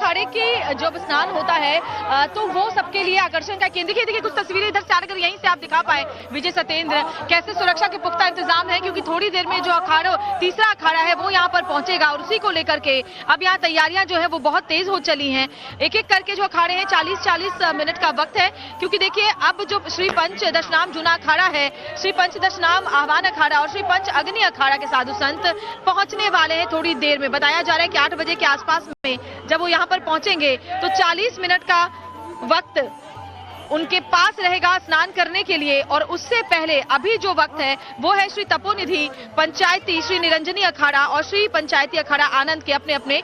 अखाड़े की जब स्नान होता है तो वो सबके लिए आकर्षण का केंद्र। देखिए कुछ तस्वीरें इधर से आकर यहीं से आप दिखा पाए विजय सत्येंद्र, कैसे सुरक्षा के पुख्ता इंतजाम है, क्योंकि थोड़ी देर में जो अखाड़ा तीसरा अखाड़ा है वो यहाँ पर पहुंचेगा और उसी को लेकर के अब यहाँ तैयारियां जो है वो बहुत तेज हो चली हैं। एक एक करके जो अखाड़े हैं 40-40 मिनट का वक्त है, क्योंकि देखिए अब जो श्री पंच दशनाम जूना अखाड़ा है, श्री पंच दशनाम आह्वान अखाड़ा और श्री पंच अग्नि अखाड़ा के साधु संत पहुंचने वाले हैं थोड़ी देर में। बताया जा रहा है कि 8 बजे के आसपास में जब वो यहाँ पर पहुंचेंगे तो 40 मिनट का वक्त उनके पास रहेगा स्नान करने के लिए। और उससे पहले अभी जो वक्त है वो है श्री तपोनिधि पंचायती श्री निरंजनी अखाड़ा और श्री पंचायती अखाड़ा आनंद के अपने अपने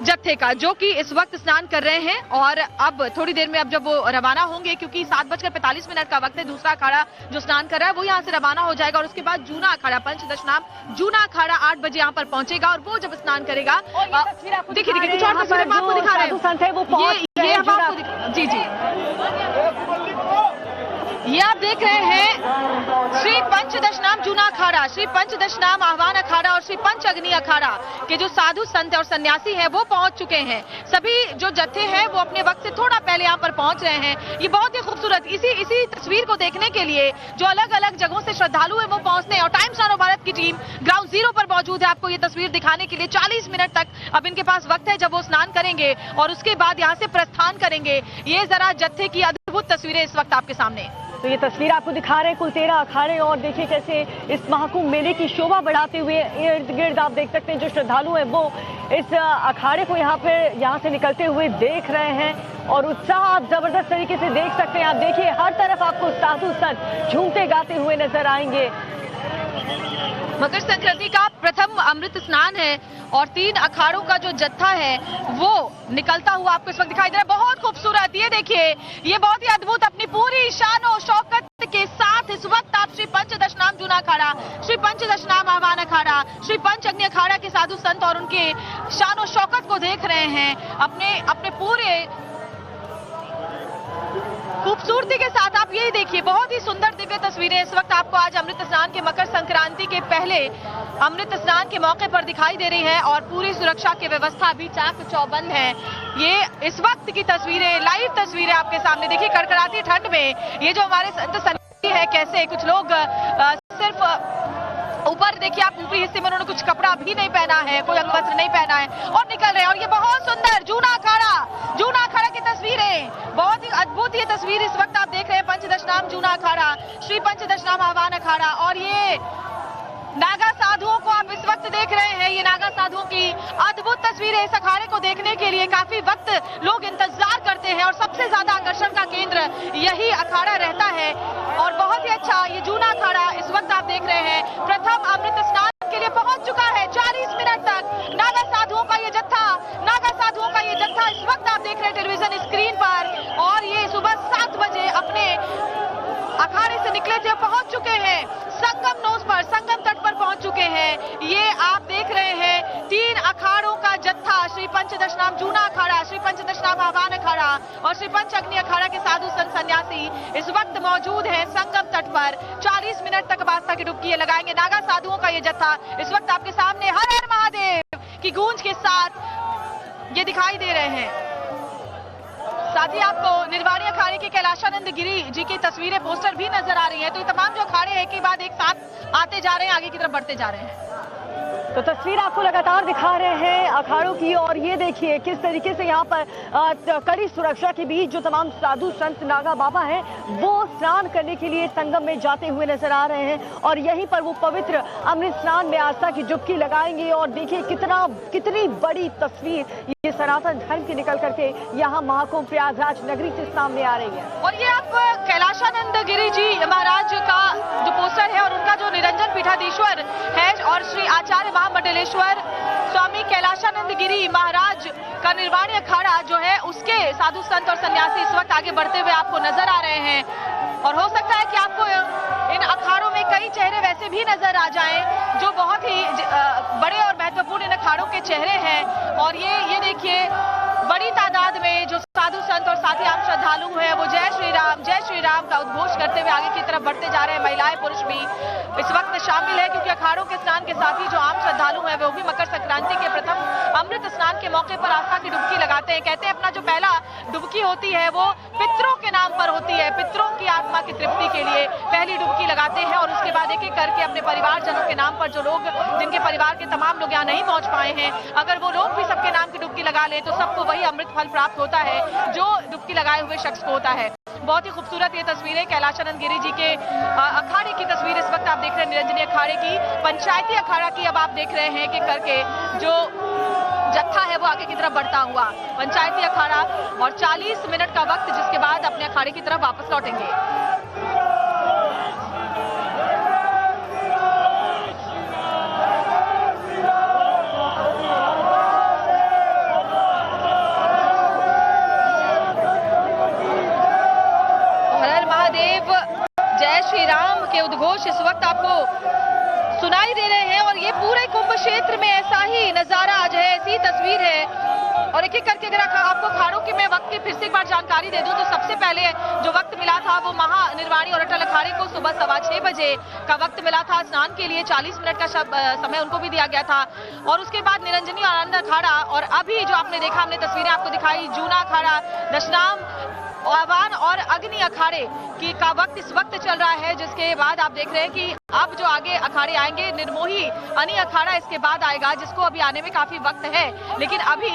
जत्थे का, जो कि इस वक्त स्नान कर रहे हैं। और अब थोड़ी देर में अब जब वो रवाना होंगे, क्योंकि 7:45 का वक्त है, दूसरा अखाड़ा जो स्नान कर रहा है वो यहाँ से रवाना हो जाएगा और उसके बाद जूना अखाड़ा पंच दशनाम जूना अखाड़ा 8 बजे यहाँ पर पहुंचेगा और वो जब स्नान करेगा देखिए कुछ और तस्वीरें हम आपको दिखा रहे हैं। ये हम आपको ये आप देख रहे हैं श्री पंच दशनाम जूना अखाड़ा, श्री पंच दशनाम आह्वान अखाड़ा और श्री पंच अग्नि अखाड़ा के जो साधु संत और सन्यासी हैं वो पहुंच चुके हैं। सभी जो जत्थे हैं वो अपने वक्त से थोड़ा पहले यहाँ पर पहुंच रहे हैं। ये बहुत ही खूबसूरत इसी तस्वीर को देखने के लिए जो अलग अलग जगहों से श्रद्धालु है वो पहुंचते हैं। और टाइम्स नाउ भारत की टीम ग्राउंड जीरो पर मौजूद है आपको ये तस्वीर दिखाने के लिए। 40 मिनट तक अब इनके पास वक्त है जब वो स्नान करेंगे और उसके बाद यहाँ से प्रस्थान करेंगे। ये जरा जत्थे की अद्भुत तस्वीरें इस वक्त आपके सामने। तो ये तस्वीर आपको दिखा रहे हैं कुल 13 अखाड़े और देखिए कैसे इस महाकुंभ मेले की शोभा बढ़ाते हुए इर्द गिर्द आप देख सकते हैं जो श्रद्धालु हैं वो इस अखाड़े को यहाँ से निकलते हुए देख रहे हैं और उत्साह आप जबरदस्त तरीके से देख सकते हैं। आप देखिए हर तरफ आपको साधु संत झूमते गाते हुए नजर आएंगे। मकर संक्रांति का प्रथम अमृत स्नान है और 3 अखाड़ों का जो जत्था है वो निकलता हुआ आपको इस वक्त दिखाई दे रहा है। बहुत खूबसूरत, ये देखिए ये बहुत ही अद्भुत अपनी पूरी शान और शौकत के साथ इस वक्त आप श्री पंच दशनाम जूना अखाड़ा, श्री पंच दशनाम आह्वान अखाड़ा, श्री पंच अग्नि अखाड़ा के साधु संत और उनके शान और शौकत को देख रहे हैं अपने पूरे खूबसूरती के साथ। आप यही देखिए बहुत ही सुंदर दिव्य तस्वीरें इस वक्त आपको आज अमृत स्नान के मकर संक्रांति के पहले अमृत स्नान के मौके पर दिखाई दे रही हैं और पूरी सुरक्षा की व्यवस्था भी चाक चौबंद है। ये इस वक्त की तस्वीरें, लाइव तस्वीरें आपके सामने। देखिए कड़कड़ाती ठंड में ये जो हमारे संत सन्यासी है कैसे कुछ लोग सिर्फ ऊपर देखिए आप ऊपरी हिस्से में उन्होंने कुछ कपड़ा भी नहीं पहना है, कोई अंगवस्त्र नहीं पहना है और निकल रहे हैं। और ये बहुत सुंदर जूना अखाड़ा की तस्वीरें, बहुत ही अद्भुत ये तस्वीर इस वक्त आप देख रहे हैं। पंच दशनाम जूना अखाड़ा, श्री पंच दशनाम आह्वान अखाड़ा और ये नागा साधुओं को आप इस वक्त देख रहे हैं। ये नागा साधुओं की अद्भुत तस्वीरें। इस अखाड़े को देखने के लिए काफी वक्त लोग इंतजार करते हैं और सबसे ज्यादा आकर्षण का केंद्र यही अखाड़ा रहता है। और बहुत ही अच्छा ये जूना अखाड़ा इस वक्त आप देख रहे हैं प्रथम अमृत स्नान के लिए पहुंच चुका है। 40 मिनट तक नागा साधुओं का ये जत्था इस वक्त आप देख रहे हैं टेलीविजन स्क्रीन पर। और ये सुबह 7 बजे अपने अखाड़े से निकले थे, पहुंच चुके हैं संगम नोस पर, संगम तट पर पहुंच चुके हैं। ये आप देख रहे हैं 3 अखाड़ों का जत्था, श्री पंच दशनाम जूना अखाड़ा, श्री पंच दशनाम आह्वान अखाड़ा और श्री पंच अग्नि अखाड़ा के साधु संत सन्यासी इस वक्त मौजूद हैं संगम तट पर। 40 मिनट तक आस्था की डुबकी लगाएंगे। नागा साधुओं का ये जत्था इस वक्त आपके सामने हर हर महादेव की गूंज के साथ ये दिखाई दे रहे हैं। साथ ही आपको निर्वाणी अखाड़े के कैलाशानंद गिरी जी की तस्वीरें, पोस्टर भी नजर आ रही हैं। तो ये तमाम जो अखाड़े एक के बाद एक साथ आते जा रहे हैं, आगे की तरफ बढ़ते जा रहे हैं। तो तस्वीर आपको लगातार दिखा रहे हैं अखाड़ों की और ये देखिए किस तरीके से यहाँ पर कड़ी सुरक्षा के बीच जो तमाम साधु संत नागा बाबा हैं वो स्नान करने के लिए संगम में जाते हुए नजर आ रहे हैं और यहीं पर वो पवित्र अमृत स्नान में आस्था की डुबकी लगाएंगे। और देखिए कितनी बड़ी तस्वीर ये सनातन धर्म की निकल करके यहाँ महाकुंभ प्रयागराज नगरी से सामने आ रही है। और ये आप कैलाशानंद गिरी जी महाराज का जो पोस्टर है और उनका जो निरंजन पीठाधीश्वर है और श्री आचार्य महामंडलेश्वर स्वामी कैलाशानंद गिरी महाराज का निर्वाणी अखाड़ा जो है उसके साधु संत और सन्यासी इस वक्त आगे बढ़ते हुए आपको नजर आ रहे हैं। और हो सकता है कि आपको इन अखाड़ों में कई चेहरे वैसे भी नजर आ जाएं जो बहुत ही बड़े और महत्वपूर्ण इन अखाड़ों के चेहरे हैं। और ये देखिए बड़ी तादाद में जो साधु संत और साथ ही आम श्रद्धालु हैं वो जय श्री राम का उद्घोष करते हुए आगे की तरफ बढ़ते जा रहे हैं। महिलाएं पुरुष भी इस वक्त शामिल है क्योंकि अखाड़ों के स्नान के साथ ही जो आम श्रद्धालु हैं वो भी मकर संक्रांति के प्रथम अमृत स्नान के मौके पर आस्था की डुबकी लगाते हैं। कहते हैं अपना जो पहला डुबकी होती है वो पितरों के नाम पर होती है, पितरों की आत्मा की तृप्ति के लिए पहली डुबकी लगाते हैं और उसके बाद एक एक करके अपने परिवारजनों के नाम पर, जो लोग जिनके परिवार के तमाम लोग यहाँ नहीं पहुंच पाए हैं, अगर वो लोग भी सबके नाम की डुबकी लगा ले तो सबको वही अमृत फल प्राप्त होता है जो डुबकी लगाए हुए शख्स को होता है। बहुत ही खूबसूरत ये तस्वीरें कैलाशानंद गिरी जी के अखाड़े की तस्वीर इस वक्त आप देख रहे हैं, निरंजनी अखाड़े की, पंचायती अखाड़ा की। अब आप देख रहे हैं कि करके जो जत्था है वो आगे की तरफ बढ़ता हुआ, पंचायती अखाड़ा, और 40 मिनट का वक्त, जिसके बाद अपने अखाड़े की तरफ वापस लौटेंगे। जय श्री राम के उद्घोष इस वक्त आपको सुनाई दे रहे हैं और ये पूरे कुंभ क्षेत्र में ऐसा ही नजारा आज है, ऐसी तस्वीर है। और एक एक करके अगर आपको अखाड़ों की मैं वक्त की फिर से एक बार जानकारी दे दूं तो सबसे पहले जो वक्त मिला था वो महानिर्वाणी और अटल अखाड़े को सुबह 6:15 बजे का वक्त मिला था स्नान के लिए, 40 मिनट का समय उनको भी दिया गया था। और उसके बाद निरंजनी और आनंद अखाड़ा, और अभी जो आपने देखा, हमने तस्वीरें आपको दिखाई, जूना अखाड़ा, दशनाम, आह्वान और अग्नि अखाड़े का वक्त इस वक्त चल रहा है, जिसके बाद आप देख रहे हैं कि अब जो आगे अखाड़े आएंगे, निर्मोही अनि अखाड़ा इसके बाद आएगा, जिसको अभी आने में काफी वक्त है। लेकिन अभी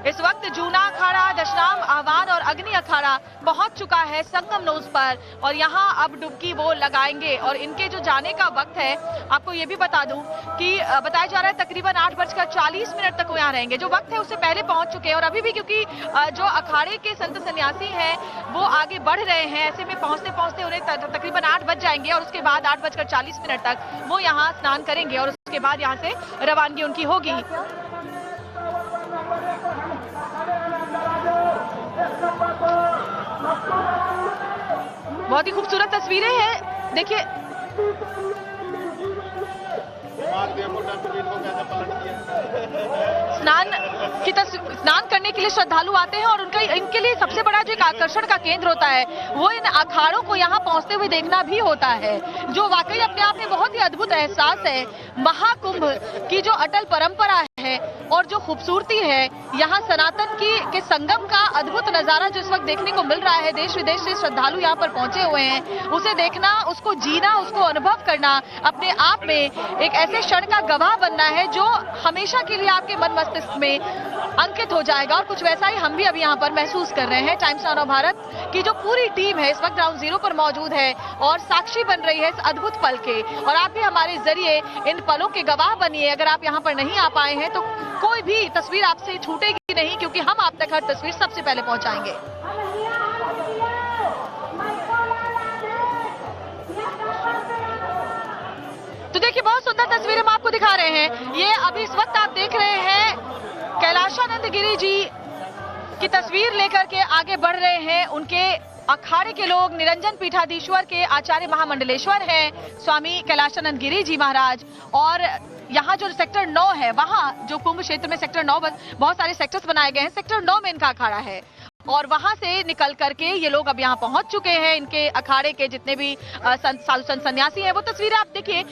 इस वक्त जूना अखाड़ा, दशनाम, आह्वान और अग्नि अखाड़ा पहुंच चुका है संगम नोज पर और यहाँ अब डुबकी वो लगाएंगे। और इनके जो जाने का वक्त है, आपको ये भी बता दूं कि बताया जा रहा है तकरीबन 8:40 तक वो यहाँ रहेंगे। जो वक्त है उससे पहले पहुंच चुके हैं और अभी भी क्योंकि जो अखाड़े के संत सन्यासी हैं वो आगे बढ़ रहे हैं, ऐसे में पहुंचते पहुंचते उन्हें तकरीबन 8 बज जाएंगे और उसके बाद 8:40 तक वो यहाँ स्नान करेंगे और उसके बाद यहाँ से रवानगी उनकी होगी। बहुत ही खूबसूरत तस्वीरें हैं, देखिए। स्नान करने के लिए श्रद्धालु आते हैं और उनका इनके लिए सबसे बड़ा जो एक आकर्षण का केंद्र होता है वो इन अखाड़ों को यहाँ पहुंचते हुए देखना भी होता है, जो वाकई अपने आप में बहुत ही अद्भुत एहसास है। महाकुंभ की जो अटल परंपरा है और जो खूबसूरती है, यहाँ सनातन के संगम का अद्भुत नजारा जो इस वक्त देखने को मिल रहा है, देश विदेश से श्रद्धालु यहाँ पर पहुंचे हुए हैं, उसे देखना, उसको जीना, उसको अनुभव करना अपने आप में एक ऐसे क्षण का गवाह बनना है जो हमेशा के लिए आपके मन मस्तिष्क में अंकित हो जाएगा। और कुछ वैसा ही हम भी अभी यहाँ पर महसूस कर रहे हैं। टाइम्स नाउ भारत की जो पूरी टीम है इस वक्त ग्राउंड जीरो पर मौजूद है और साक्षी बन रही है इस अद्भुत पल के, और आप भी हमारे जरिए इन पलों के गवाह बनिए। अगर आप यहाँ पर नहीं आ पाए हैं तो कोई भी तस्वीर आपसे छूटेगी नहीं, क्योंकि हम आप तक हर तस्वीर सबसे पहले पहुंचाएंगे। तो देखिए, बहुत सुंदर तस्वीरें हम आपको दिखा रहे हैं। ये अभी इस वक्त आप देख रहे हैं कैलाशानंद गिरी जी की तस्वीर लेकर के आगे बढ़ रहे हैं। उनके अखाड़े के लोग निरंजन पीठाधीश्वर के आचार्य महामंडलेश्वर हैं स्वामी कैलाशानंद गिरी जी महाराज, और यहाँ जो सेक्टर 9 है, वहाँ जो कुंभ क्षेत्र में सेक्टर 9 बहुत सारे सेक्टर्स बनाए गए हैं, सेक्टर 9 में इनका अखाड़ा है और वहां से निकल करके ये लोग अब यहाँ पहुंच चुके हैं। इनके अखाड़े के जितने भी साधु संत सन्यासी हैं, वो तस्वीरें आप देखिए,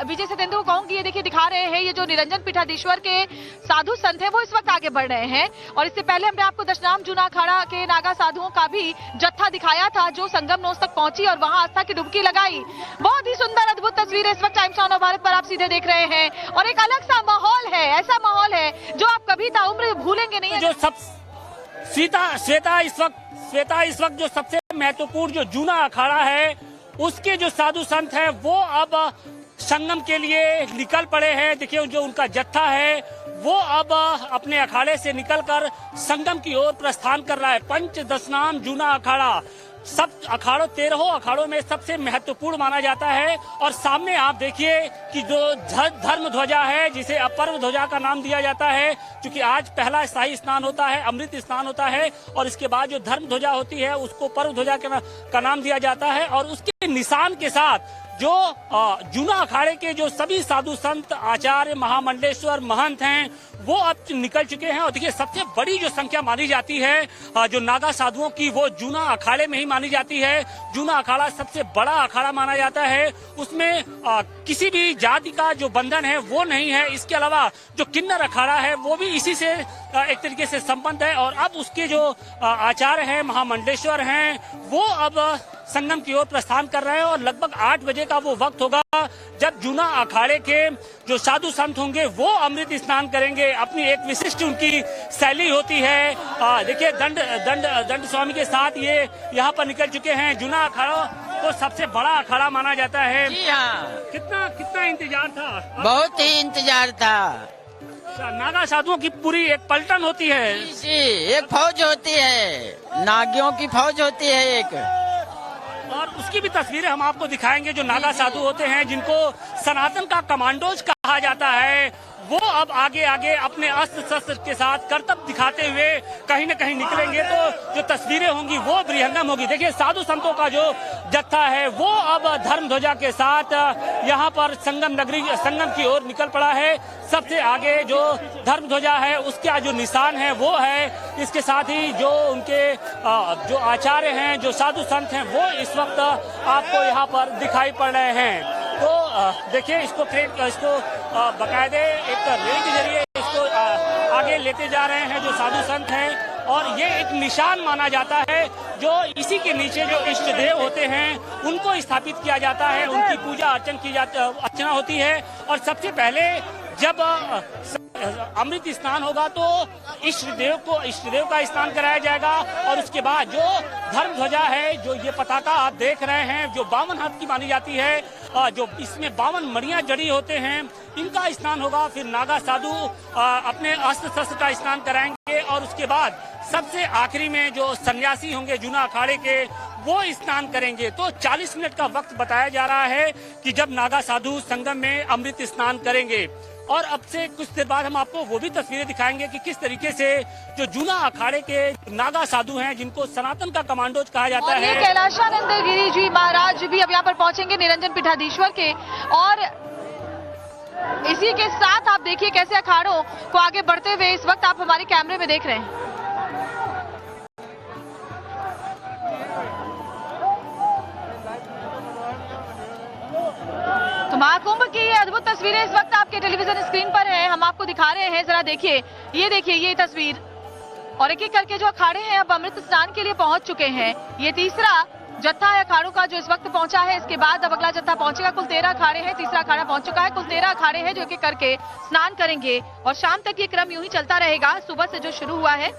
विजय से को कहूंगी, ये देखिए दिखा रहे हैं, ये जो निरंजन पीठाधीश्वर के साधु संत हैं वो इस वक्त आगे बढ़ रहे हैं। और इससे पहले हमने आपको दशनाम जूना अखाड़ा के नागा साधुओं का भी जत्था दिखाया था जो संगम नोज तक पहुंची और वहां आस्था की डुबकी लगाई। बहुत ही सुंदर अद्भुत तस्वीरें इस वक्त टाइम्स नाउ भारत पर आप सीधे देख रहे हैं और एक अलग सा माहौल है, ऐसा माहौल है जो आप कभी ताउम्र भूलेंगे नहीं। जो सब श्वेता इस वक्त जो सबसे महत्वपूर्ण जो जूना अखाड़ा है उसके जो साधु संत हैं वो अब संगम के लिए निकल पड़े हैं। देखिए, जो उनका जत्था है वो अब अपने अखाड़े से निकलकर संगम की ओर प्रस्थान कर रहा है। पंच दशनाम जूना अखाड़ा सब अखाड़ों 13 अखाड़ों में सबसे महत्वपूर्ण माना जाता है। और सामने आप देखिए कि जो धर्म ध्वजा है, जिसे अपर्व ध्वजा का नाम दिया जाता है, क्योंकि आज पहला शाही स्नान होता है, अमृत स्नान होता है, और इसके बाद जो धर्म ध्वजा होती है उसको पर्व ध्वजा का नाम दिया जाता है। और उसके निशान के साथ जो जूना अखाड़े के जो सभी साधु संत आचार्य महामंडलेश्वर महंत हैं वो अब निकल चुके हैं। और देखिए सबसे बड़ी जो संख्या मानी जाती है जो नागा साधुओं की वो जूना अखाड़े में ही मानी जाती है। जूना अखाड़ा सबसे बड़ा अखाड़ा माना जाता है, उसमें किसी भी जाति का जो बंधन है वो नहीं है। इसके अलावा जो किन्नर अखाड़ा है वो भी इसी से एक तरीके से संबंध है। और अब उसके जो आचार्य हैं महामंडलेश्वर हैं वो अब संगम की ओर प्रस्थान कर रहे हैं और लगभग 8 बजे का वो वक्त होगा जब जूना अखाड़े के जो साधु संत होंगे वो अमृत स्नान करेंगे। अपनी एक विशिष्ट उनकी शैली होती है। देखिए दंड स्वामी के साथ ये यहाँ पर निकल चुके हैं। जूना अखाड़ा तो सबसे बड़ा अखाड़ा माना जाता है। जी हाँ, कितना इंतजार था? बहुत ही इंतजार था। नागा साधुओं की पूरी एक पलटन होती है। जी, एक फौज होती है, नागियों की फौज होती है एक। और उसकी भी तस्वीरें हम आपको दिखाएंगे। जो नागा साधु होते हैं जिनको सनातन का कमांडोज कहा जाता है वो अब आगे अपने अस्त्र शस्त्र के साथ करतब दिखाते हुए कहीं न कहीं निकलेंगे तो जो तस्वीरें होंगी वो बृहंगम होगी। देखिए साधु संतों का जो जत्था है वो अब धर्म ध्वजा के साथ यहाँ पर संगम की ओर निकल पड़ा है। सबसे आगे जो धर्म ध्वजा है उसका जो निशान है वो है। इसके साथ ही जो उनके जो आचार्य हैं जो साधु संत हैं वो इस वक्त आपको यहाँ पर दिखाई पड़ रहे हैं। तो देखिए इसको बकायदे एक रेल के जरिए इसको आगे लेते जा रहे हैं जो साधु संत हैं। और ये एक निशान माना जाता है जो इसी के नीचे जो इष्ट देव होते हैं उनको स्थापित किया जाता है, उनकी पूजा अर्चना होती है। और सबसे पहले जब अमृत स्नान होगा तो इष्ट देव का स्नान कराया जाएगा। और उसके बाद जो धर्म ध्वजा है जो ये पताका आप देख रहे हैं जो 52 हाथ की मानी जाती है, जो इसमें 52 मणियां जड़ी होते हैं, इनका स्नान होगा। फिर नागा साधु अपने अस्त्र शस्त्र का स्नान कराएंगे और उसके बाद सबसे आखिरी में जो सन्यासी होंगे जूना अखाड़े के वो स्नान करेंगे। तो 40 मिनट का वक्त बताया जा रहा है कि जब नागा साधु संगम में अमृत स्नान करेंगे। और अब से कुछ देर बाद हम आपको वो भी तस्वीरें दिखाएंगे कि किस तरीके से जो जूना अखाड़े के नागा साधु हैं जिनको सनातन का कमांडोज कहा जाता है। कैलाशानंद गिरी जी महाराज भी अब यहाँ पर पहुंचेंगे निरंजन पीठाधीश्वर के। और इसी के साथ आप देखिए कैसे अखाड़ों को आगे बढ़ते हुए इस वक्त आप हमारे कैमरे में देख रहे हैं। तो महाकुंभ की ये अद्भुत तस्वीरें इस वक्त आपके टेलीविजन स्क्रीन पर है, हम आपको दिखा रहे हैं। जरा देखिए ये तस्वीर। और एक एक करके जो अखाड़े हैं अब अमृत स्नान के लिए पहुंच चुके हैं। ये तीसरा जत्था है अखाड़ों का जो इस वक्त पहुंचा है। इसके बाद अब अगला जत्था पहुंचेगा। कुल 13 अखाड़े हैं, तीसरा अखाड़ा पहुंच चुका है। कुल 13 अखाड़े हैं जो एक एक करके स्नान करेंगे और शाम तक ये क्रम यूं ही चलता रहेगा सुबह से जो शुरू हुआ है।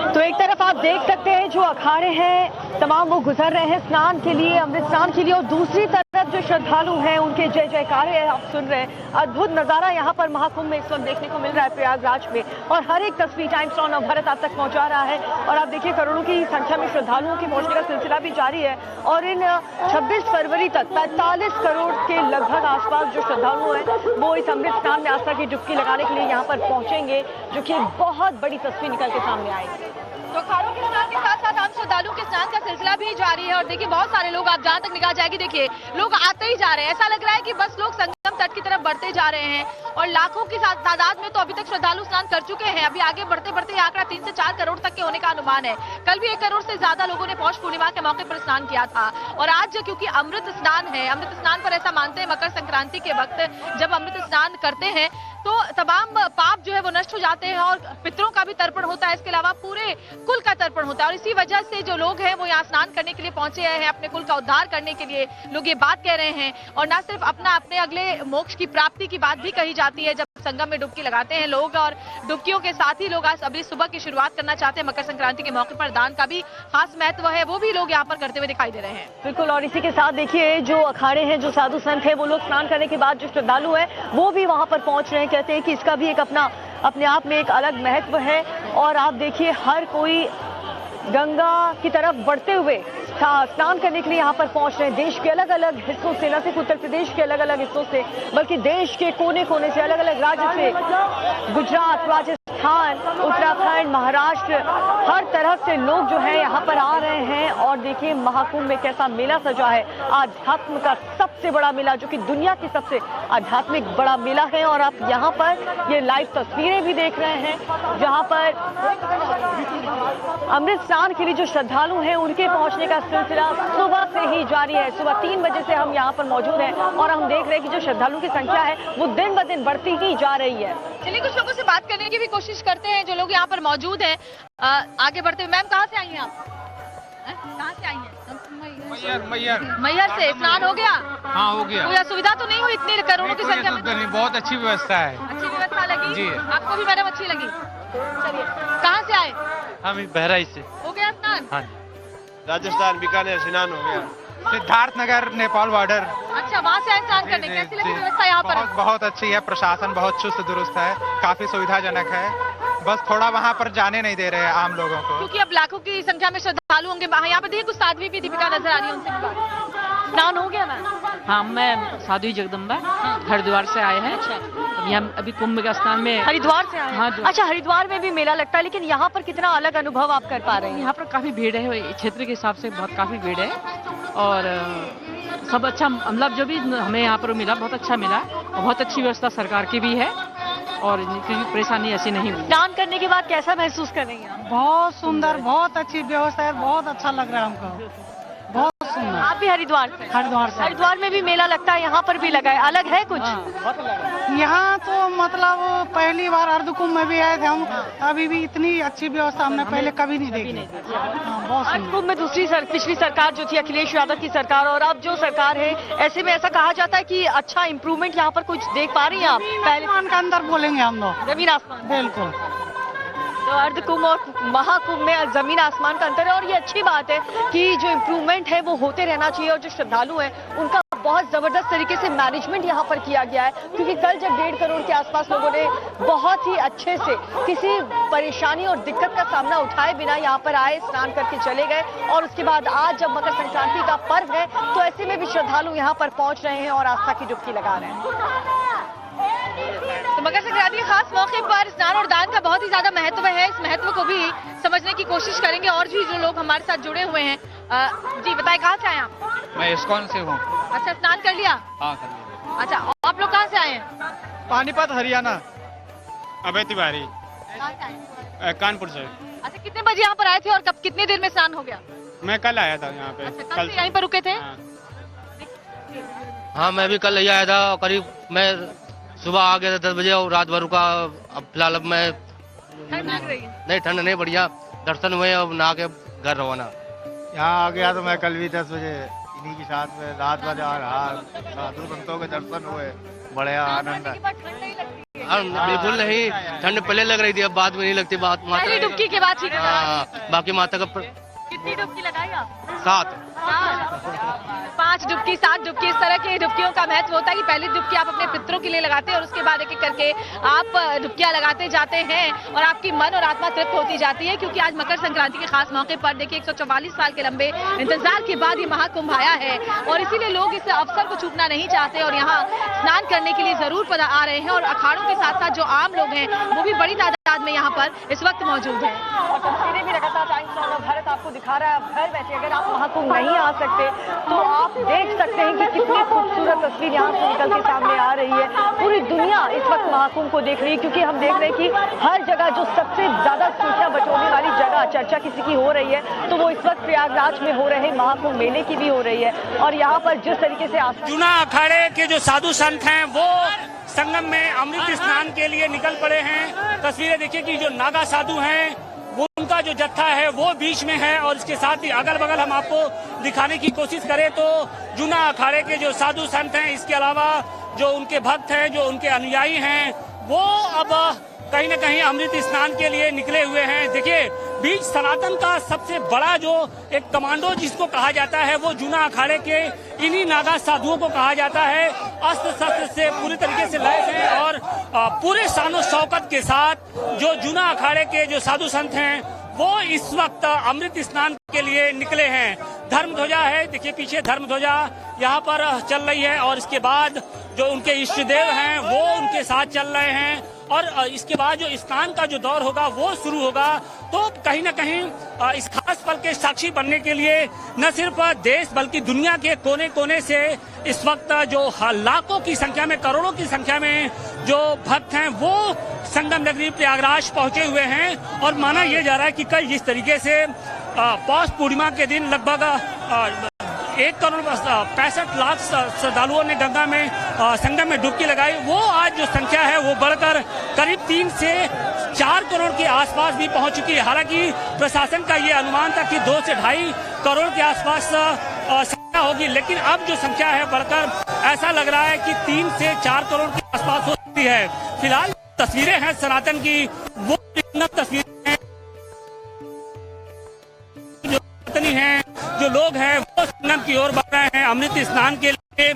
तो एक तरफ आप देख सकते हैं जो अखाड़े हैं तमाम वो गुजर रहे हैं स्नान के लिए, अमृत स्नान के लिए। और दूसरी तरफ जो श्रद्धालु हैं उनके जय जयकारे आप सुन रहे हैं। अद्भुत नजारा यहाँ पर महाकुंभ में इस वक्त देखने को मिल रहा है प्रयागराज में। और हर एक तस्वीर टाइम्स ऑन भारत आप तक पहुंचा रहा है। और आप देखिए करोड़ों की संख्या में श्रद्धालुओं के पहुंचने का सिलसिला भी जारी है। और इन 26 फरवरी तक 45 करोड़ के लगभग आसपास जो श्रद्धालु हैं वो इस अमृत स्नान में आस्था की डुबकी लगाने के लिए यहाँ पर पहुंचेंगे, जो कि एक बहुत बड़ी तस्वीर निकल के सामने आएगी। तो अखाड़ों के स्नान के साथ साथ आम श्रद्धालुओं के स्नान का सिलसिला भी जारी है। और देखिए बहुत सारे लोग, आप जहां तक निगाह जाएगी देखिए लोग आते ही जा रहे हैं। ऐसा लग रहा है कि बस लोग संगम तट की तरफ बढ़ते जा रहे हैं। और लाखों की तादाद में तो अभी तक श्रद्धालु स्नान कर चुके हैं। अभी आगे बढ़ते बढ़ते आंकड़ा 3 से 4 करोड़ तक के होने का अनुमान है। कल भी 1 करोड़ से ज्यादा लोगों ने पौष पूर्णिमा के मौके पर स्नान किया था। और आज क्योंकि अमृत स्नान है, अमृत स्नान पर ऐसा मानते हैं मकर संक्रांति के वक्त जब अमृत स्नान करते हैं तो तमाम पाप जो है वो नष्ट हो जाते हैं और पितरों का भी तर्पण होता है। इसके अलावा पूरे कुल का तर्पण होता है। और इसी वजह से जो लोग हैं वो यहाँ स्नान करने के लिए पहुंचे हैं, अपने कुल का उद्धार करने के लिए लोग ये बात कह रहे हैं। और न सिर्फ अपने अगले मोक्ष की प्राप्ति की बात भी कही जाती है। जब संगम में डुबकी लगाते हैं लोग, और डुबकियों के साथ ही लोग आज अभी सुबह की शुरुआत करना चाहते हैं। मकर संक्रांति के मौके पर दान का भी खास महत्व है, वो भी लोग यहाँ पर करते हुए दिखाई दे रहे हैं। बिल्कुल, और इसी के साथ देखिए जो अखाड़े हैं, जो साधु संत है, वो लोग स्नान करने के बाद जो श्रद्धालु है वो भी वहां पर पहुंच रहे हैं। कहते हैं कि इसका भी एक अपने आप में एक अलग महत्व है। और आप देखिए हर कोई गंगा की तरफ बढ़ते हुए स्नान करने के लिए यहाँ पर पहुंच रहे हैं। देश के अलग अलग हिस्सों से, न सिर्फ उत्तर प्रदेश के अलग अलग हिस्सों से, बल्कि देश के कोने कोने से, अलग अलग राज्य से, गुजरात, राजस्थान, उत्तराखंड, महाराष्ट्र, हर तरफ से लोग जो है यहाँ पर आ रहे हैं। और देखिए महाकुंभ में कैसा मेला सजा है, आध्यात्म का सबसे बड़ा मेला, जो कि दुनिया की सबसे आध्यात्मिक बड़ा मेला है। और आप यहाँ पर ये लाइव तस्वीरें भी देख रहे हैं, जहाँ पर अमृत स्नान के लिए जो श्रद्धालु हैं उनके पहुंचने का सिलसिला सुबह से ही जारी है। सुबह 3 बजे से हम यहाँ पर मौजूद हैं और हम देख रहे हैं कि जो श्रद्धालुओं की संख्या है वो दिन ब दिन बढ़ती ही जा रही है। चलिए कुछ लोगों से बात करने की भी कोशिश करते हैं, जो लोग यहाँ पर मौजूद हैं। आगे बढ़ते हुए, मैम कहाँ से आई हैं आप? कहाँ से आई हैं? मैहर से। स्नान हो गया? हाँ हो गया। कोई असुविधा तो नहीं हुई इतनी करोड़ों की संख्या में? बहुत अच्छी व्यवस्था है। अच्छी व्यवस्था लगी जी। आपको भी मैडम अच्छी लगी? चलिए, कहाँ से आए? हम बहराइच से। हो गया स्नान? हाँ। राजस्थान बीकानेर स्नान हो गया। सिद्धार्थ नगर नेपाल बॉर्डर। अच्छा, वहाँ से आए स्नान करने। कैसी लगी व्यवस्था यहाँ पर? बहुत अच्छी है, प्रशासन बहुत चुस्त दुरुस्त है, काफी सुविधाजनक है। बस थोड़ा वहाँ पर जाने नहीं दे रहे हैं आम लोगों को, क्योंकि अब लाखों की संख्या में श्रद्धालु होंगे। यहाँ पे देखिए कुछ साध्वी भी दीपिका नजर आ रही है, उनसे भी बात। स्नान हो गया मैम? हाँ, मैं साध्वी जगदम्बा हरिद्वार से आए हैं। अभी हम अभी कुंभ का स्नान में हरिद्वार से आए हैं? हाँ, अच्छा, हरिद्वार में भी मेला लगता है, लेकिन यहाँ पर कितना अलग अनुभव आप कर पा रहे हैं? यहाँ पर काफी भीड़ है, क्षेत्र के हिसाब से बहुत काफी भीड़ है। और सब अच्छा, मतलब जो भी हमें यहाँ पर मिला बहुत अच्छा मिला। बहुत अच्छी व्यवस्था सरकार की भी है और कोई परेशानी ऐसी नहीं हुई। स्नान करने के बाद कैसा महसूस कर रही हैं आप? बहुत सुंदर, बहुत अच्छी व्यवस्था है, बहुत अच्छा लग रहा है हमको, बहुत सुंदर। आप भी हरिद्वार से? हरिद्वार से। हरिद्वार में भी मेला लगता है, यहाँ पर भी लगा है, अलग है कुछ? यहाँ तो मतलब पहली बार अर्धकुंभ में भी आए थे हम, अभी भी इतनी अच्छी व्यवस्था हमने पहले कभी नहीं देखी। हाँ, बहुत सुंदर। अर्धकुंभ में पिछली सरकार जो थी अखिलेश यादव की सरकार, और अब जो सरकार है, ऐसे में ऐसा कहा जाता है कि अच्छा इम्प्रूवमेंट यहाँ पर कुछ देख पा रही हैं आप? पहले आसमान का अंदर बोलेंगे हम लोग, जमीन आसमान। बिल्कुल। तो अर्धकुंभ और महाकुंभ में जमीन आसमान का अंतर है, और ये अच्छी बात है कि जो इम्प्रूवमेंट है वो होते रहना चाहिए। और जो श्रद्धालु हैं उनका बहुत जबरदस्त तरीके से मैनेजमेंट यहाँ पर किया गया है, क्योंकि कल जब 1.5 करोड़ के आसपास लोगों ने बहुत ही अच्छे से किसी परेशानी और दिक्कत का सामना उठाए बिना यहाँ पर आए, स्नान करके चले गए। और उसके बाद आज जब मकर संक्रांति का पर्व है तो ऐसे में भी श्रद्धालु यहाँ पर पहुंच रहे हैं और आस्था की डुबकी लगा रहे हैं। तो मकर संक्रांति के खास मौके पर स्नान और दान का बहुत ही ज्यादा महत्व है। इस महत्व को भी समझने की कोशिश करेंगे और भी जो लोग हमारे साथ जुड़े हुए हैं। जी बताएं, कहाँ से आए आप? मैं इस्कॉन से हूँ। अच्छा, स्नान कर लिया? हाँ कर लिया। अच्छा, आप लोग कहाँ से आए हैं? पानीपत हरियाणा। अभय तिवारी कहाँ से आए? कानपुर से। अच्छा, कितने बजे यहाँ पर आए थे और कब कितनी देर में स्नान हो गया? मैं कल आया था यहाँ पे। अच्छा, कल से यहीं पर रुके थे? हाँ, मैं भी कल यही आया था, करीब मैं सुबह आ गया था 10 बजे और रात भर रुका। अब फिलहाल अब मैं ठंड लग रही है? नहीं, ठंड नहीं, बढ़िया दर्शन हुए, अब नहा के घर रवाना। यहाँ आ गया तो मैं कल भी 10 बजे इन्हीं के साथ में रात भर आ रहा। साधु संतों के दर्शन हुए, बढ़िया आनंद है। ठंड नहीं लगती है? हाँ, बिल्कुल नहीं, ठंड पहले लग रही थी, अब बाद में नहीं लगती। बात पहली डुबकी के बाद ठीक है। हाँ, बाकी माता का कितनी डुबकी लगाई आप? 7। 5 डुबकी, 7 डुबकी, इस तरह की डुबकियों का महत्व होता है कि पहली डुबकी आप अपने पितरों के लिए लगाते हैं और उसके बाद एक एक करके आप डुबकियां लगाते जाते हैं और आपकी मन और आत्मा तृप्त होती जाती है। क्योंकि आज मकर संक्रांति के खास मौके पर देखिए 144 साल के लंबे इंतजार के बाद ये महाकुंभ आया है और इसीलिए लोग इस अवसर को चूकना नहीं चाहते और यहाँ स्नान करने के लिए जरूर आ रहे हैं। और अखाड़ों के साथ साथ जो आम लोग हैं वो भी बड़ी तादाद में यहाँ पर इस वक्त मौजूद है। और तस्वीरें भी लगातार टाइम्स ऑफ भारत आपको दिखा रहा है। अब घर बैठे अगर आप महाकुंभ नहीं आ सकते तो आप देख सकते हैं कि कितनी खूबसूरत तस्वीर यहाँ से निकल के सामने आ रही है। पूरी दुनिया इस वक्त महाकुंभ को देख रही है, क्योंकि हम देख रहे हैं कि हर जगह जो सबसे ज्यादा सुर्खियां बटोरने वाली जगह चर्चा किसी की हो रही है तो वो इस वक्त प्रयागराज में हो रहे महाकुंभ मेले की भी हो रही है। और यहाँ पर जिस तरीके से जूना अखाड़े के जो साधु संत हैं वो संगम में अमृत स्नान के लिए निकल पड़े हैं। तस्वीरें देखिए कि जो नागा साधु हैं वो उनका जो जत्था है वो बीच में है और इसके साथ ही अगल बगल हम आपको दिखाने की कोशिश करें तो जूना अखाड़े के जो साधु संत हैं, इसके अलावा जो उनके भक्त हैं, जो उनके अनुयायी हैं, वो अब कहीं न कहीं अमृत स्नान के लिए निकले हुए हैं। देखिए, बीच सनातन का सबसे बड़ा जो एक कमांडो जिसको कहा जाता है, वो जूना अखाड़े के इन्हीं नागा साधुओं को कहा जाता है। अस्त्र शस्त्र से पूरी तरीके से लैस हैं और पूरे शानो शौकत के साथ जो जूना अखाड़े के जो साधु संत हैं वो इस वक्त अमृत स्नान के लिए निकले हैं। धर्म ध्वजा है, देखिए पीछे धर्म ध्वजा यहाँ पर चल रही है और इसके बाद जो उनके इष्ट देव हैं वो उनके साथ चल रहे हैं और इसके बाद जो स्नान का जो दौर होगा वो शुरू होगा। तो कहीं न कहीं इस खास पल के साक्षी बनने के लिए न सिर्फ देश बल्कि दुनिया के कोने कोने से इस वक्त जो लाखों की संख्या में, करोड़ों की संख्या में जो भक्त हैं वो संगम नगरी प्रयागराज पहुंचे हुए हैं। और माना यह जा रहा है कि कल जिस तरीके से पौष पूर्णिमा के दिन लगभग 1,65,00,000 श्रद्धालुओं ने गंगा में संगम में डुबकी लगाई, वो आज जो संख्या है वो बढ़कर करीब 3 से 4 करोड़ के आसपास भी पहुंच चुकी है। हालांकि प्रशासन का ये अनुमान था कि 2 से 2.5 करोड़ के आसपास संख्या होगी, लेकिन अब जो संख्या है बढ़कर ऐसा लग रहा है कि 3 से 4 करोड़ के आसपास हो सकती है। फिलहाल तस्वीरें हैं सनातन की, वो तस्वीरें हैं जो सनातनी हैं, जो लोग हैं वो संगम की ओर बढ़ रहे हैं अमृत स्नान के लिए।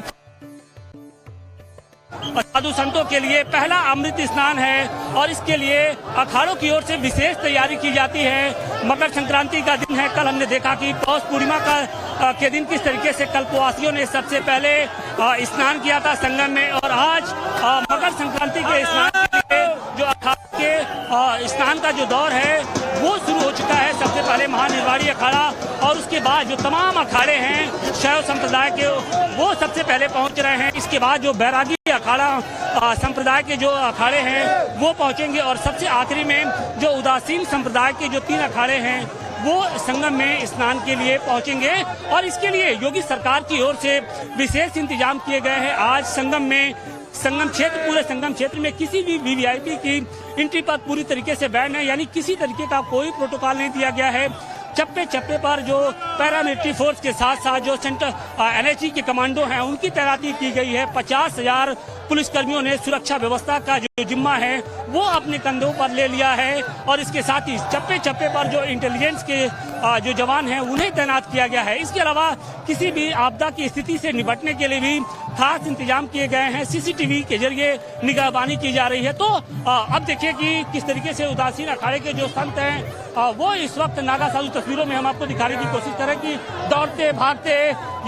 साधु संतों के लिए पहला अमृत स्नान है और इसके लिए अखाड़ों की ओर से विशेष तैयारी की जाती है। मकर संक्रांति का दिन है, कल हमने देखा कि पौष पूर्णिमा के दिन किस तरीके से कल्पवासियों ने सबसे पहले स्नान किया था संगम में, और आज मकर संक्रांति के स्नान के लिए जो अखाड़े के स्नान का जो दौर है वो शुरू हो चुका है। सबसे पहले महानिर्वाणी अखाड़ा और उसके बाद जो तमाम अखाड़े हैं शैव संप्रदाय के वो सबसे पहले पहुंच रहे हैं। इसके बाद जो बैरागी अखाड़ा संप्रदाय के जो अखाड़े हैं वो पहुंचेंगे और सबसे आखिरी में जो उदासीन संप्रदाय के जो 3 अखाड़े हैं वो संगम में स्नान के लिए पहुंचेंगे। और इसके लिए योगी सरकार की ओर से विशेष इंतजाम किए गए हैं। आज पूरे संगम क्षेत्र में किसी भी वीवीआईपी की एंट्री पर पूरी तरीके से बैन है, यानी किसी तरीके का कोई प्रोटोकॉल नहीं दिया गया है। चप्पे चप्पे पर जो पैरामिलिट्री फोर्स के साथ साथ जो सेंटर एनएचजी के कमांडो हैं उनकी तैनाती की गई है। 50,000 पुलिसकर्मियों ने सुरक्षा व्यवस्था का जो जिम्मा है वो अपने कंधों पर ले लिया है और इसके साथ ही चप्पे चप्पे पर जो इंटेलिजेंस के जो जवान हैं उन्हें तैनात किया गया है। इसके अलावा किसी भी आपदा की स्थिति से निपटने के लिए भी खास इंतजाम किए गए हैं। सीसीटीवी के जरिए निगरानी की जा रही है। तो अब देखिए कि किस तरीके से उदासीन अखाड़े के जो संत हैं वो इस वक्त नागा साधु, तस्वीरों में हम आपको दिखाने की कोशिश करें कि दौड़ते भागते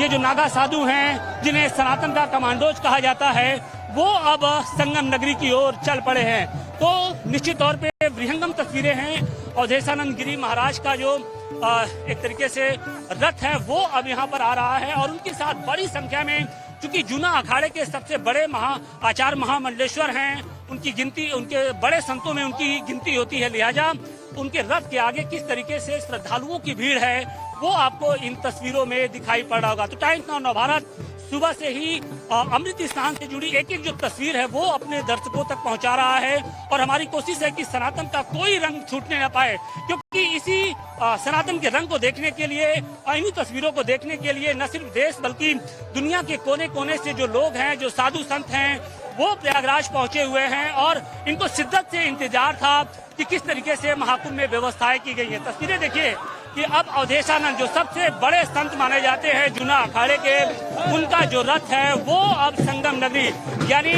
ये जो नागा साधु हैं जिन्हें सनातन का कमांडोज कहा जाता है वो अब संगम नगरी की ओर चल पड़े हैं। तो निश्चित तौर पे विहंगम तस्वीरें हैं। अवधेशानंद गिरी महाराज का जो एक तरीके से रथ है वो अब यहाँ पर आ रहा है और उनके साथ बड़ी संख्या में, चूंकि जूना अखाड़े के सबसे बड़े आचार्य महामंडलेश्वर हैं, उनकी गिनती उनके बड़े संतों में उनकी गिनती होती है, लिहाजा उनके रथ के आगे किस तरीके से श्रद्धालुओं की भीड़ है वो आपको इन तस्वीरों में दिखाई पड़ रहा होगा। तो टाइम्स नाउ नवभारत सुबह से ही अमृत स्नान से जुड़ी एक एक जो तस्वीर है वो अपने दर्शकों तक पहुंचा रहा है और हमारी कोशिश है कि सनातन का कोई रंग छूटने न पाए, क्योंकि इसी सनातन के रंग को देखने के लिए, इन्हीं तस्वीरों को देखने के लिए न सिर्फ देश बल्कि दुनिया के कोने कोने से जो लोग हैं, जो साधु संत हैं वो प्रयागराज पहुंचे हुए हैं और इनको शिद्दत से इंतजार था कि किस तरीके से महाकुंभ में व्यवस्थाएं की गई है। तस्वीरें देखिए कि अब अवधेशानंद जो सबसे बड़े संत माने जाते हैं जूना अखाड़े के, उनका जो रथ है वो अब संगम नगरी यानी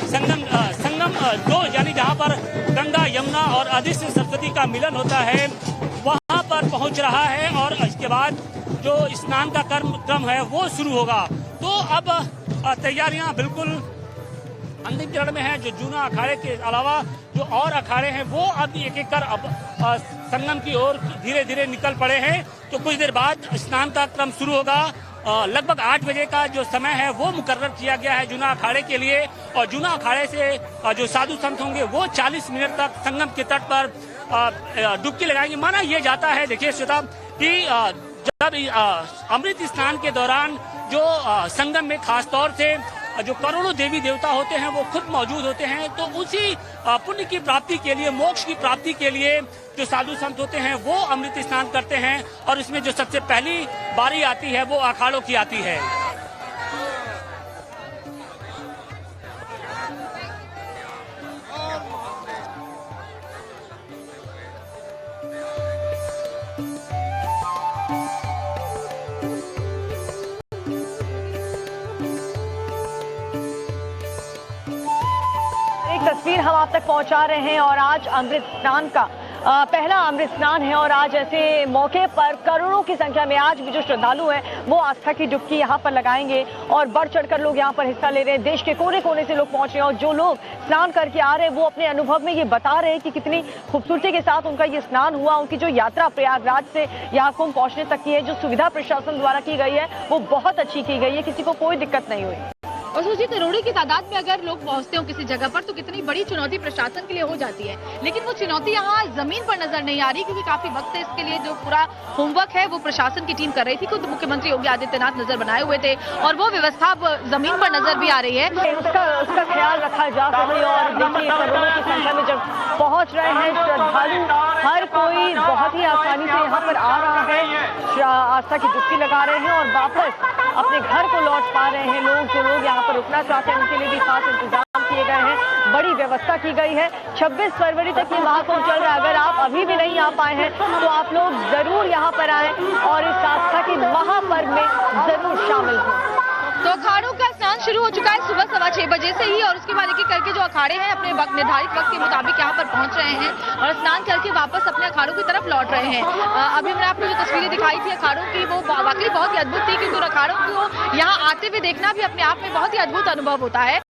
संगम जो यानी जहाँ पर गंगा यमुना और अदृश्य सरस्वती का मिलन होता है वहाँ पर पहुँच रहा है और इसके बाद जो स्नान का क्रम है वो शुरू होगा। तो अब तैयारियां बिल्कुल अंतिम चरण में है। जो जूना अखाड़े के अलावा जो और अखाड़े हैं वो अब एक एक कर अब संगम की ओर धीरे धीरे निकल पड़े हैं। तो कुछ देर बाद स्नान का क्रम शुरू होगा। लगभग 8 बजे का जो समय है वो मुकर्रर किया गया है जूना अखाड़े के लिए और जूना अखाड़े से जो साधु संत होंगे वो 40 मिनट तक संगम के तट पर डुबकी लगाएंगे। माना यह जाता है, देखिए श्रोता, कि जब अमृत स्नान के दौरान जो संगम में खास तौर से जो करोड़ों देवी देवता होते हैं वो खुद मौजूद होते हैं, तो उसी पुण्य की प्राप्ति के लिए, मोक्ष की प्राप्ति के लिए जो साधु संत होते हैं वो अमृत स्नान करते हैं और इसमें जो सबसे पहली बारी आती है वो अखाड़ों की आती है। आप तक पहुंचा रहे हैं और आज अमृत स्नान का पहला अमृत स्नान है और आज ऐसे मौके पर करोड़ों की संख्या में आज भी जो श्रद्धालु हैं वो आस्था की डुबकी यहाँ पर लगाएंगे और बढ़ चढ़कर लोग यहाँ पर हिस्सा ले रहे हैं। देश के कोने कोने से लोग पहुंच रहे हैं और जो लोग स्नान करके आ रहे हैं वो अपने अनुभव में ये बता रहे हैं कि कितनी खूबसूरती के साथ उनका ये स्नान हुआ। उनकी जो यात्रा प्रयागराज से यहाँ कुंभ पहुंचने तक की है, जो सुविधा प्रशासन द्वारा की गई है वो बहुत अच्छी की गई है, किसी को कोई दिक्कत नहीं हुई। और सोचिए करोड़ों की तादाद में अगर लोग पहुंचते हो किसी जगह पर तो कितनी बड़ी चुनौती प्रशासन के लिए हो जाती है, लेकिन वो चुनौती यहाँ जमीन पर नजर नहीं आ रही क्योंकि काफी वक्त से इसके लिए जो पूरा होमवर्क है वो प्रशासन की टीम कर रही थी। खुद मुख्यमंत्री योगी आदित्यनाथ नजर बनाए हुए थे और वो व्यवस्था अब जमीन पर नजर भी आ रही है। उसका ख्याल रखा जा सके और देखिए करोड़ों की संख्या में जब पहुंच रहे हैं श्रद्धालु, हर कोई बहुत ही आसानी से यहाँ पर आ रहा है, आस्था की डुबकी लगा रहे हैं और वापस अपने घर को लौट पा रहे हैं। लोग जो लोग यहाँ पर रुकना चाहते हैं उनके लिए भी खास इंतजाम किए गए हैं, बड़ी व्यवस्था की गई है। 26 फरवरी तक ये महाकुंभ चल रहा है, अगर आप अभी भी नहीं आ पाए हैं तो आप लोग जरूर यहाँ पर आए और इस आस्था के महापर्व में जरूर शामिल हों। तो अखाड़ों का स्नान शुरू हो चुका है सुबह 6:15 बजे से ही और उसके बाद एक एक करके जो अखाड़े हैं अपने निर्धारित वक्त के मुताबिक यहाँ पर पहुंच रहे हैं और स्नान करके वापस अपने अखाड़ों की तरफ लौट रहे हैं। अभी मैंने आपको जो तस्वीरें दिखाई थी अखाड़ों की वो वाकई बहुत ही अद्भुत थी क्योंकि अखाड़ों को यहाँ आते हुए देखना भी अपने आप में बहुत ही अद्भुत अनुभव होता है।